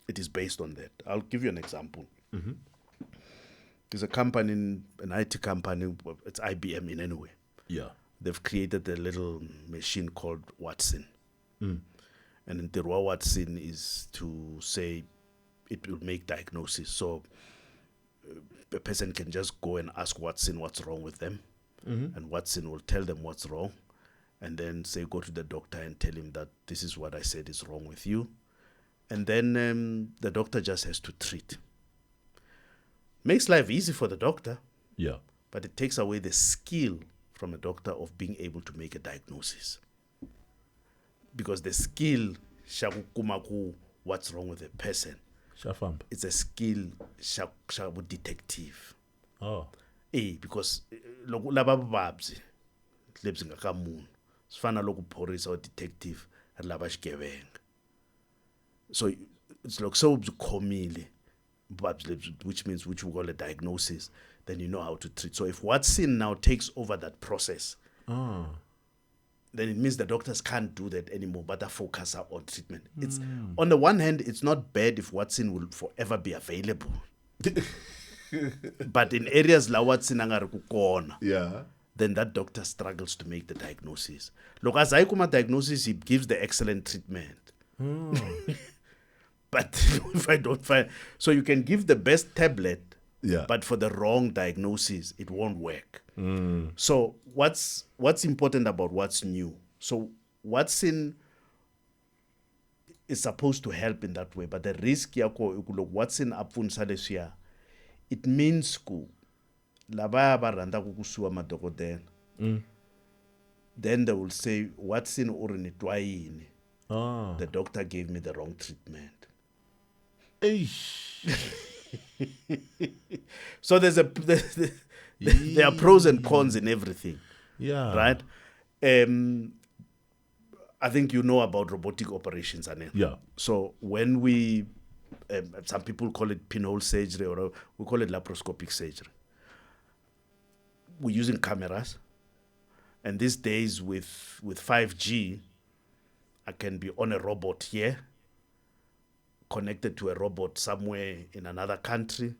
it is based on that. I'll give you an example. There's a company, an IT company, it's IBM in any way. Yeah. They've created a little machine called Watson. And the raw Watson is to say, it will make diagnosis. So a person can just go and ask Watson what's wrong with them, and Watson will tell them what's wrong, and then say go to the doctor and tell him that this is what I said is wrong with you, and then the doctor just has to treat. Makes life easy for the doctor, Yeah. but it takes away the skill from a doctor of being able to make a diagnosis. Because the skill, shakukumaku, what's wrong with a person, Shafamp. it's a skill, shaku detective. Oh. Because laba babzi, lebzi ngakamun, sifana loku police or detective, laba xgevenga. So it's like so komile, which means which we call a diagnosis, then you know how to treat. So if Watson now takes over that process, then it means the doctors can't do that anymore, but they focus on treatment. It's on the one hand, it's not bad if Watson will forever be available. But in areas like Watson angari kukona, Yeah. then that doctor struggles to make the diagnosis. Look, as I come diagnosis, he gives the excellent treatment. But if I don't find, so you can give the best tablet, Yeah. but for the wrong diagnosis, it won't work. So what's important about what's new? So Watson is supposed to help in that way, but the risk yako Watson apfunsa leswiya, it means ku laba ba randa kukusuwa madokotela. Then they will say Watson o re ni twa yini. Ah. The doctor gave me the wrong treatment. So there are pros and cons in everything. Yeah. Right? I think you know about robotic operations, Anel. Yeah. So when we, some people call it pinhole surgery, or we call it laparoscopic surgery. We're using cameras, and these days with 5G, I can be on a robot here, connected to a robot somewhere in another country,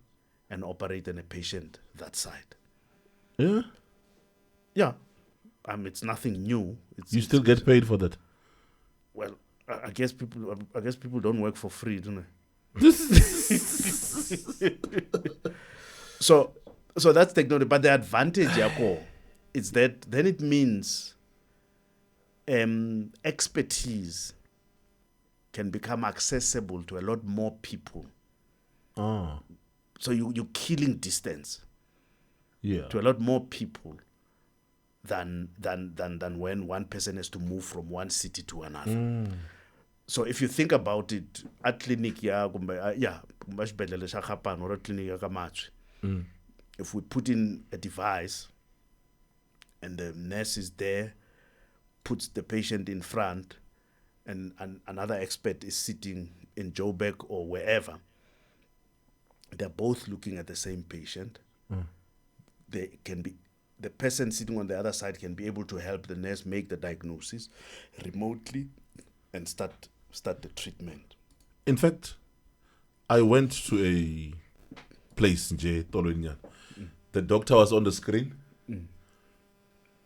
and operate on a patient that side. Yeah. Yeah, it's nothing new. You still get paid for that. Well, I guess people don't work for free, don't they? So that's technology. But the advantage, Yako, is that then it means expertise can become accessible to a lot more people. Oh. So you're killing distance Yeah. to a lot more people than when one person has to move from one city to another. So if you think about it, at clinic or clinic if we put in a device and the nurse is there, puts the patient in front, and another expert is sitting in Joburg or wherever, they're both looking at the same patient. They can be, the person sitting on the other side can be able to help the nurse make the diagnosis remotely and start the treatment. In fact, I went to a place in Tolonian. The doctor was on the screen.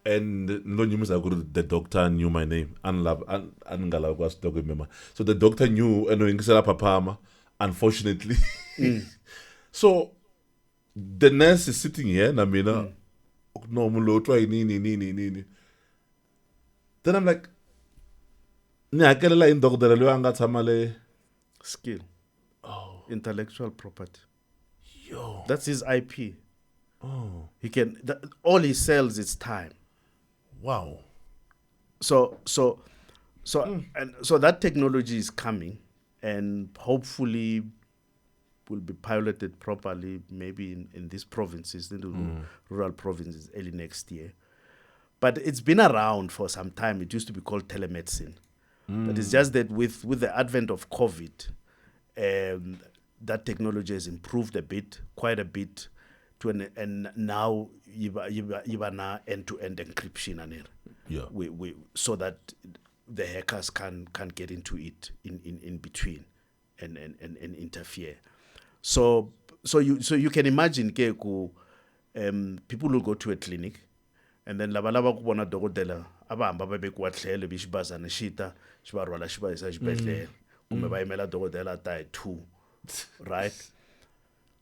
And the doctor knew my name. So the doctor knew and unfortunately. So the nurse is sitting here, Namina. Then I'm like, Skill. Oh. Intellectual property. Yo. That's his IP. Oh. He can, all he sells is time. Wow. So that technology is coming, and hopefully will be piloted properly, maybe in these provinces, in the rural provinces, early next year. But it's been around for some time. It used to be called telemedicine. But it's just that with the advent of COVID, that technology has improved quite a bit, and now you now end-to-end encryption, Yeah. we so that the hackers can get into it in between and interfere. So you can imagine people will go to a clinic, and then laba kubona dokotela abahamba babekwahlele bishibazana shita shibarwala shibayisa xibedhlele kumbe bayimela dokotela ta hi 2 right?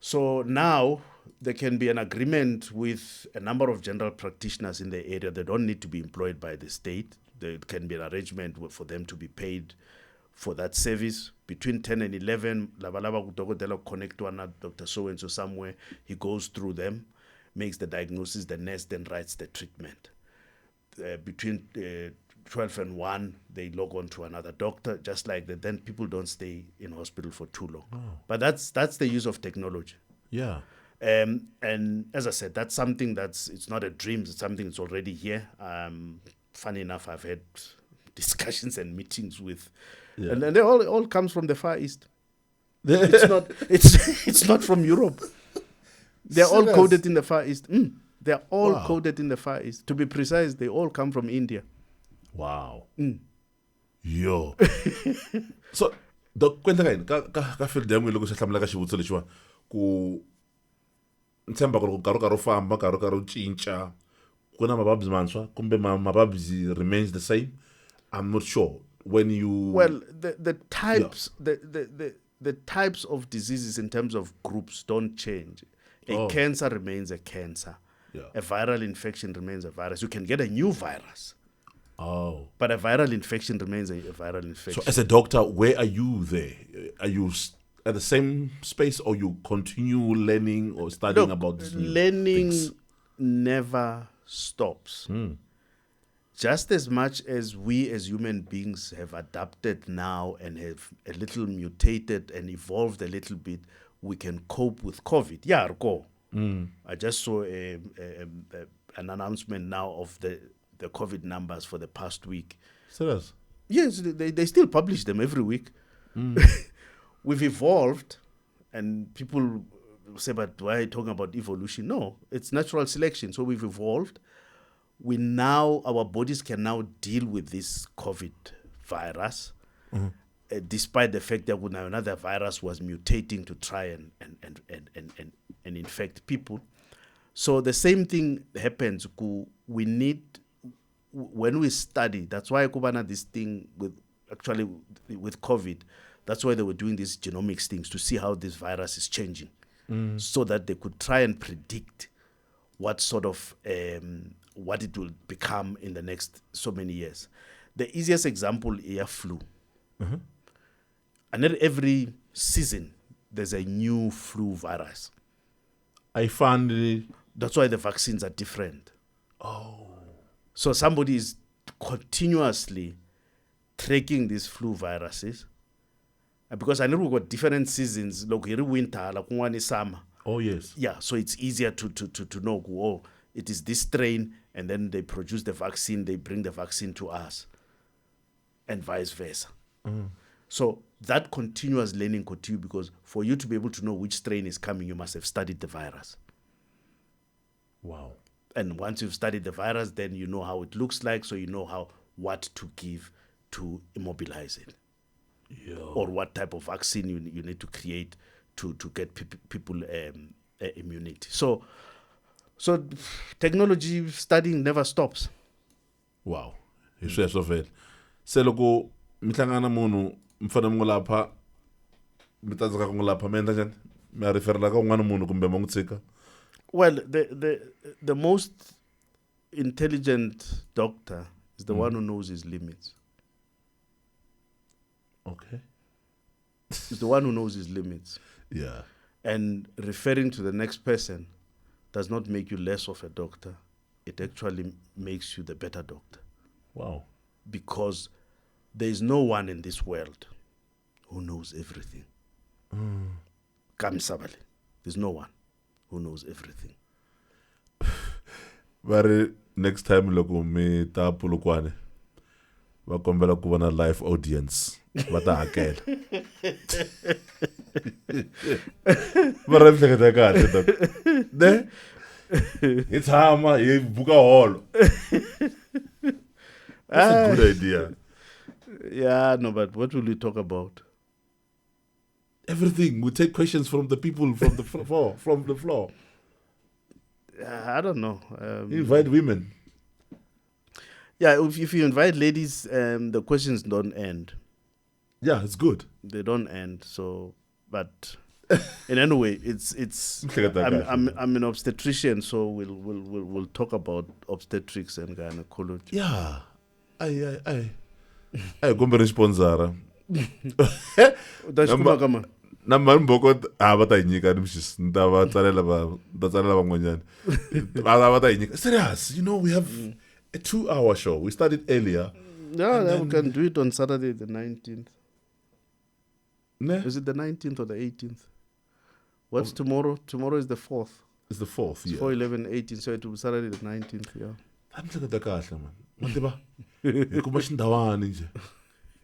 So now there can be an agreement with a number of general practitioners in the area. They don't need to be employed by the state. There can be an arrangement for them to be paid for that service. Between 10 and 11, they'll connect to another Dr. So-and-so somewhere. He goes through them, makes the diagnosis, the nurse then writes the treatment. Between 12 and 1, they log on to another doctor, just like that. Then people don't stay in hospital for too long. But that's the use of technology. Yeah. And as I said, that's something it's not a dream, it's something that's already here. Funny enough, I've had discussions and meetings with, and they all comes from the Far East. It's not from Europe. They're all coded in the Far East. They're all coded in the Far East. To be precise, they all come from India. Wow. Yo. So, Doc, kwenta kaini ka field ya n'wina loko swi hlamula ka xivutiso lexiwa ku ntshemba ku ri nkarhi wu famba nkarhi wu cinca ku na mavabyi mantshwa kumbe mavabyi remains the same. I'm not sure when you the types the types of diseases in terms of groups don't change. A cancer remains a cancer. A viral infection remains a virus. You can get a new virus. But a viral infection remains a viral infection. So as a doctor, where are you there? Are you at the same space, or you continue learning or studying about this new learning things? Never stops. Just as much as we as human beings have adapted now and have a little mutated and evolved a little bit, we can cope with COVID. Yeah, go. I just saw an announcement now of the COVID numbers for the past week. Serious? Yes, they still publish them every week. We've evolved, and people say, but why are you talking about evolution? No, it's natural selection. So we've evolved. Our bodies can now deal with this COVID virus, despite the fact that another virus was mutating to try and infect people. So the same thing happens. We need, when we study, that's why Kubana this thing with COVID, that's why they were doing these genomics things to see how this virus is changing, so that they could try and predict what sort of what it will become in the next so many years. The easiest example is flu. And every season there's a new flu virus. I found that's why the vaccines are different. So somebody is continuously tracking these flu viruses. Because I know we've got different seasons, like here winter, like one is summer. Oh, yes. Yeah, so it's easier to know, it is this strain, and then they produce the vaccine, they bring the vaccine to us, and vice versa. So that continuous learning continues, because for you to be able to know which strain is coming, you must have studied the virus. Wow. And once you've studied the virus, then you know how it looks like, so you know what to give to immobilize it. Or what type of vaccine you need to create to get people immunity. So technology studying never stops. Wow. Hi sweswo vele. Se loko mi hlangana munhu mi fane mi n'wi lapha mi tsandzeka ku n'wi lapha mi endla njhani? Mi ya referela ka un'wana munhu kumbe mi n'wi tshika? Well, the most intelligent doctor is the one who knows his limits. Okay. He's the one who knows his limits. Yeah. And referring to the next person does not make you less of a doctor. It actually makes you the better doctor. Wow. Because there is no one in this world who knows everything. Kamsabali. There's no one who knows everything. But next time loko mi ta Polokwane va kombela ku vona live audience va ta hakela. Va ra hleketa kahle doc. Ne? Hi tshama hi buka holo. That's a good idea. Yeah, no, but what will we talk about? Everything. We take questions from the people from the floor. I don't know. Invite women. Yeah, if you invite ladies, the questions don't end. Yeah, it's good. They don't end. So but in any way, it's. I'm an obstetrician, so we'll talk about obstetrics and gynecology. Yeah, I kumbe responsora. Nama mboko va ta nyika nimshis nda va tsalela van'wanyana va ta nyika. Serious, we have a 2-hour show. We started earlier. Yeah, we can do it on Saturday the 19th. Is it the 19th or the 18th? What's tomorrow? Tomorrow is the 4th. It's the 4th, yeah. 4, 11, 18, so it will be Saturday the 19th, yeah. I'm looking at the cash, man. Matiba, you come ndawani nje.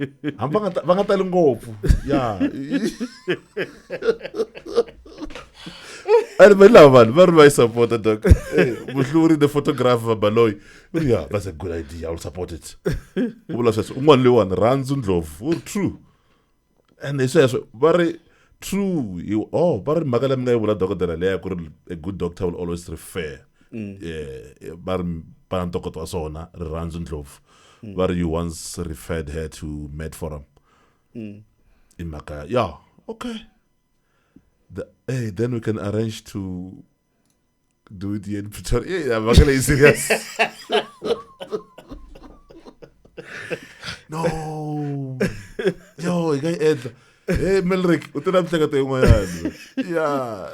Vanga tali ngopfu. Yeah. And my love, man, very my supporter, dog. Muhluri, the photographer, Baloy. Yeah, that's a good idea. I'll support it. Only one runs and love. True. And they say, very true. But a good doctor will always refer. Yeah, but runs and love. But you once referred her to Med Forum. In Makaya. Yeah, okay. Then we can arrange to do it here in Pretoria. Yeah, I'm not going to be serious. No. Yo, you guys Ed. Hey, Melrick, what did I take at the Yeah.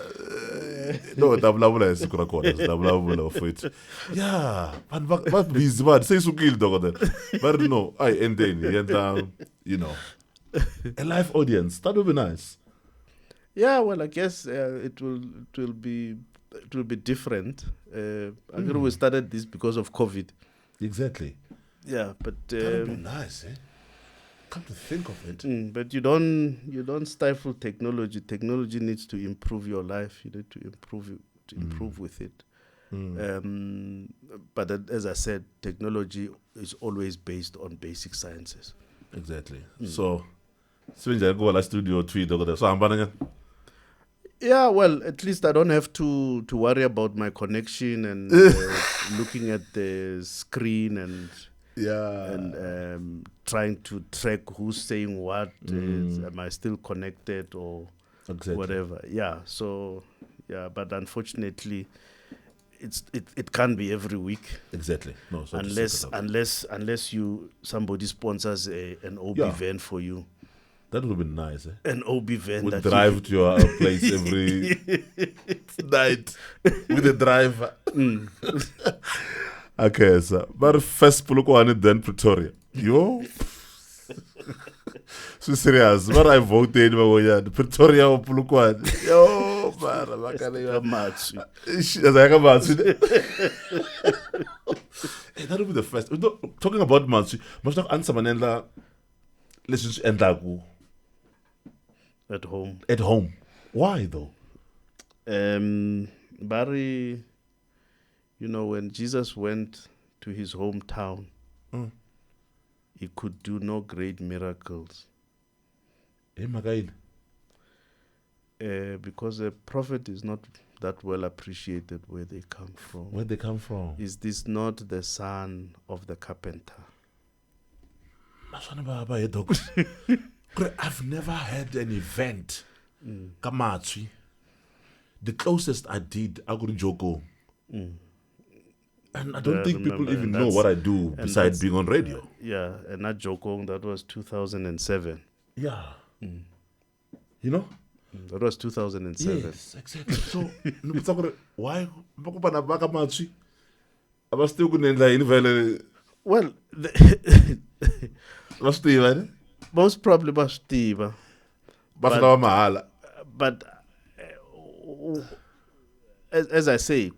No, Dabla is Dabla for it. Yeah. And what busy man? Say so kill dog. But no, I end then, a live audience. That would be nice. Yeah, well, I guess it will be different. I know we started this because of COVID. Exactly. Yeah, but that would be nice, eh? Come to think of it. But you don't stifle technology. Technology needs to improve your life. You need to improve with it. But as I said, technology is always based on basic sciences. Exactly. So, go to studio tweet so I'm yeah, well, at least I don't have to worry about my connection and looking at the screen and trying to track who's saying what. Am I still connected or whatever? Yeah. So but unfortunately, it can't be every week. Exactly. No. So unless somebody sponsors an OB van for you. That would be nice. Eh? An OB van that drive to your place every night with a driver. Okay, sir. But first, Pulukwane, then Pretoria. Yo, so serious. But I voted Pretoria or Pulukwane. Yo, that would be the first. Talking about Matsu, must not answer Manela. Let's just end up. At home. At home. Why though? Barry, when Jesus went to his hometown, he could do no great miracles. Because a prophet is not that well appreciated where they come from. Where they come from? Is this not the son of the carpenter? I've never had an event. Kamatswi. The closest I did, I could Joko. And I don't think people even know what I do besides being on radio. Yeah, and not Joko, that was 2007. Yeah. That was 2007. Yes, exactly. So, why? I was still going to well, most probably Bastiva. But as I say,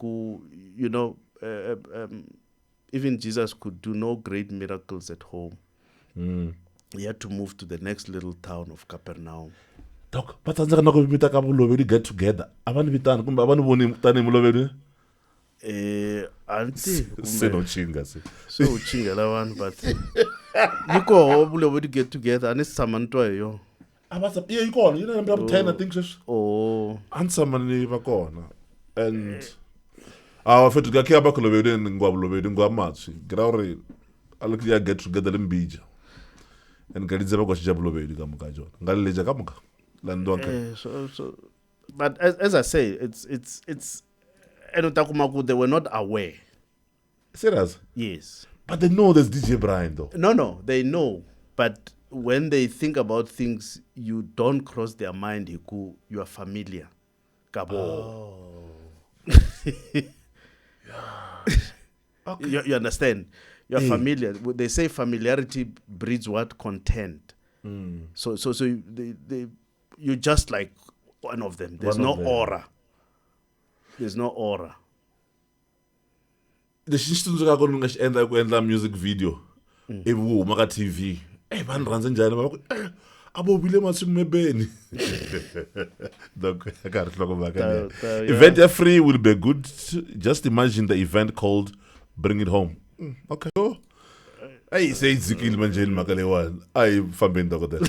even Jesus could do no great miracles at home. He had to move to the next little town of Capernaum. Doc, but I'm not going to get together. I want to be done. I want to be auntie, so chinga la one, but you go over to get together and it's Samantha yo. Yeah, you go on. I'm 10, I think. Oh, and someone never gone. And our fit to get care back over and go over match. Growry, I look here get together in Beach and get it about Jablo. Galileja Kamuka. But as I say, it's and Takumaku, they were not aware. Serious? Yes. But they know there's DJ Brian though. No, they know. But when they think about things, you don't cross their mind. You are familiar. Kabo. Okay. You understand? You're familiar. They say familiarity breeds what? Content. So you're just like one of them. There's no aura. There's no aura. Lexi xi tsundzuka ku ni nga xi endla ku endla music video ivi wu huma ka TV vanhu rhandza njhani va ku a vovile masiku mebeni event ya free will be good. Just imagine the event called Bring It Home. Okay. Hey, say idzikile manje mhaka leyiwani a hi fambeni dokotela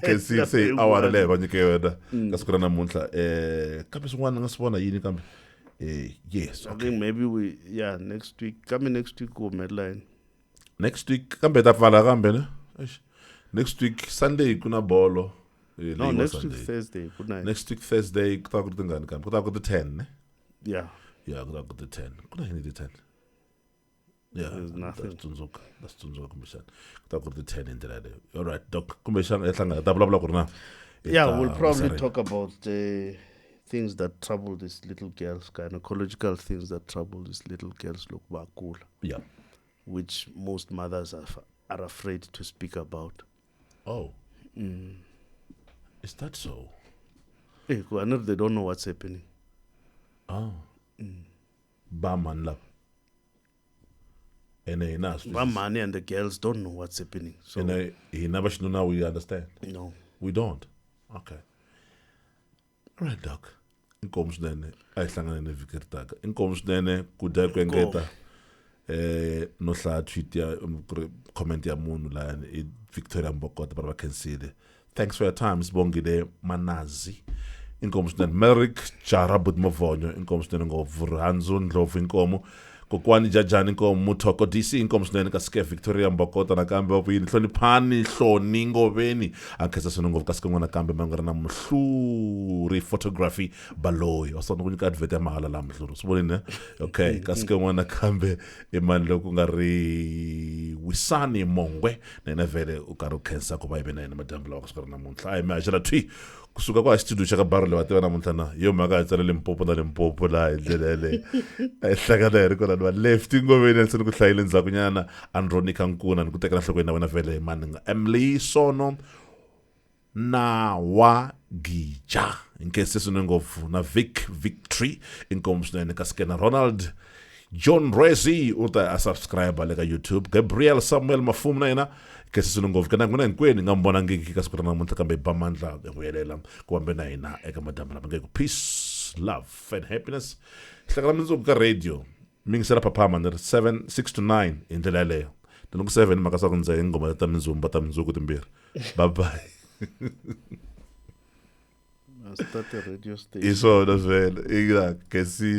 can see say awara leyi va nyike yona ka siku ra namuntlha kambe swin'wana ni nga swi vona yini kambe yes, I think maybe next week. Coming next week go Medline. Next week kambe ta pfala kambe ne next week Sunday kuna bolo. No, next week Thursday. Good night. Next week Thursday ku ta ku tingani kambe ku ta ku the 10 ne Yeah. ku ta ku the 10 kuna yini the 10 There's nothing. That's tunzuka kumbexana ku ta ku the 10 in there. All right doc kumbexana ehlanga ta vulavula ku ri na We'll probably talk about things that trouble these little girls, gynecological things that trouble these little girls. Look bakula. Yeah. Which most mothers are afraid to speak about. Oh. Is that so? They don't know what's happening. Oh. Baman love. Money and the girls don't know what's happening. So he never should know we understand. No. We don't. Okay. All right, doc. Inkomo swinene a hi hlangane ne vhiki ri taka. Inkomo swinene ku dya ku engeta no hlaya tweet ya comment ya munhu lana i Victoria Mbokota but I can see it. Thanks for your time Sibongile Manazi. Inkomo swinene Matric Pointers inkomo swinene ngopfu Rhandzu Ndlovu inkomo kokwani jajani inkomo Muthoko DC inkomo swinene ka ske Victoria Mbokota nakambe va vuyini hloniphani hloni ngoveni a khetsa swinene ngopfu ka ske n'wana kambe ma nga ri na Mhluri photography baloyi wa sona ku nyika advert ya mahala la Mhluri swi vonile okay ka ske n'wana kambe i mani loku nga ri Wisani Mongwe na yena vele u karhi u khensa ku va yive na yena madyambu lawa ka siku ra namuntlha a hi mi haxela twi kusuka kwa studio xa ka baro leyi va tiva namuntlha na yo mhaka hi tsale Limpopo na Limpopo laha hi ndlela yaleyo a hi hlangana hi ri kona ni va left ngoveni ni ku hlayile ndzhaku nyana Andronica Nkuna ni ku tekela nhlokweni na wena vele hi mani nga Emily Sono na wa Gija inkese swinene ngopfu na Victory inkomo swinene ka skena Ronald John Resi uta a subscribe le ka YouTube Gabriel Samuel Mafumu na yena kese swinene ngopfu kana n'wina hinkwenu nga mi vonangiki ka siku ra namuntlha kambe ba mandla hi vuyelela ku vambe na hina eka madamu lama nge ku peace love and happiness hlangana mindzuku ka radio mi ngisela phaphama ni ri 6 to 9 hi ndlela yaleyo ni ku 7 maka sa ku ndza ngoma ta mindzuku timbirhi bye bye start a radio station. Isona vele ingakesi